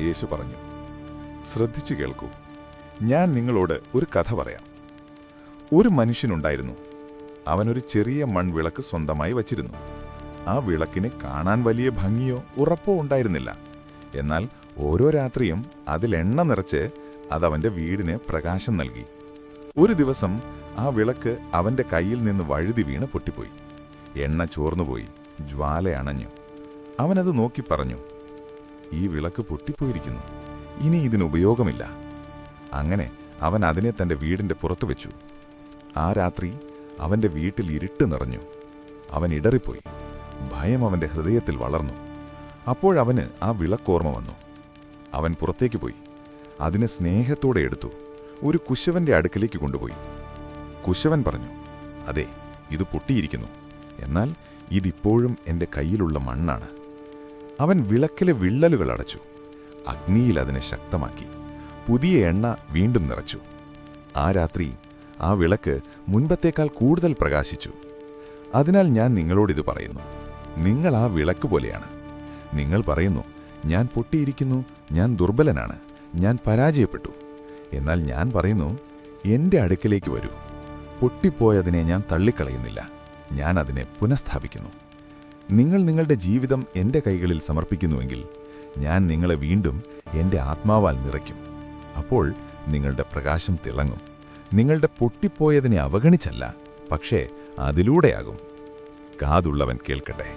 യേശു പറഞ്ഞു, ശ്രദ്ധിച്ചു കേൾക്കൂ. ഞാൻ നിങ്ങളോട് ഒരു കഥ പറയാം. ഒരു മനുഷ്യനുണ്ടായിരുന്നു. അവനൊരു ചെറിയ മൺവിളക്ക് സ്വന്തമായി വച്ചിരുന്നു. ആ വിളക്കിന് കാണാൻ വലിയ ഭംഗിയോ ഉറപ്പോ ഉണ്ടായിരുന്നില്ല. എന്നാൽ ഓരോ രാത്രിയും അതിൽ എണ്ണ നിറച്ച് അതവന്റെ വീടിന് പ്രകാശം നൽകി. ഒരു ദിവസം ആ വിളക്ക് അവന്റെ കയ്യിൽ നിന്ന് വഴുതി വീണ് പൊട്ടിപ്പോയി. എണ്ണ ചോർന്നുപോയി, ജ്വാല അണഞ്ഞു. അവനത് നോക്കി പറഞ്ഞു, ഈ വിളക്ക് പൊട്ടിപ്പോയിരിക്കുന്നു, ഇനി ഇതിനുപയോഗമില്ല. അങ്ങനെ അവൻ അതിനെ തന്റെ വീടിന്റെ പുറത്തു വെച്ചു. ആ രാത്രി അവന്റെ വീട്ടിൽ ഇരുട്ട് നിറഞ്ഞു. അവൻ ഇടറിപ്പോയി. ഭയം അവന്റെ ഹൃദയത്തിൽ വളർന്നു. അപ്പോഴവന് ആ വിളക്കോർമ്മ വന്നു. അവൻ പുറത്തേക്ക് പോയി. അതിനെ സ്നേഹത്തോടെ എടുത്തു ഒരു കുശവന്റെ അടുക്കലേക്ക് കൊണ്ടുപോയി. കുശവൻ പറഞ്ഞു, അതെ, ഇത് പൊട്ടിയിരിക്കുന്നു, എന്നാൽ ഇതിപ്പോഴും എന്റെ കയ്യിലുള്ള മണ്ണാണ്. അവൻ വിളക്കിലെ വിള്ളലുകൾ അടച്ചു. അഗ്നിയിൽ അതിനെ ശക്തമാക്കി. പുതിയ എണ്ണ വീണ്ടും നിറച്ചു. ആ രാത്രി ആ വിളക്ക് മുൻപത്തേക്കാൾ കൂടുതൽ പ്രകാശിച്ചു. അതിനാൽ ഞാൻ നിങ്ങളോടിത് പറയുന്നു, നിങ്ങൾ ആ വിളക്ക് പോലെയാണ്. നിങ്ങൾ പറയുന്നു, ഞാൻ പൊട്ടിയിരിക്കുന്നു, ഞാൻ ദുർബലനാണ്, ഞാൻ പരാജയപ്പെട്ടു. എന്നാൽ ഞാൻ പറയുന്നു, എന്റെ അടുക്കലേക്ക് വരൂ. പൊട്ടിപ്പോയതിനെ ഞാൻ തള്ളിക്കളയുന്നില്ല, ഞാൻ അതിനെ പുനഃസ്ഥാപിക്കുന്നു. നിങ്ങൾ നിങ്ങളുടെ ജീവിതം എന്റെ കൈകളിൽ സമർപ്പിക്കുന്നുവെങ്കിൽ ഞാൻ നിങ്ങളെ വീണ്ടും എന്റെ ആത്മാവാൽ നിറയ്ക്കും. അപ്പോൾ നിങ്ങളുടെ പ്രകാശം തിളങ്ങും. നിങ്ങളുടെ പൊട്ടിപ്പോയതിനെ അവഗണിച്ചല്ല, പക്ഷേ അതിലൂടെയാകും. കാതുള്ളവൻ കേൾക്കട്ടെ.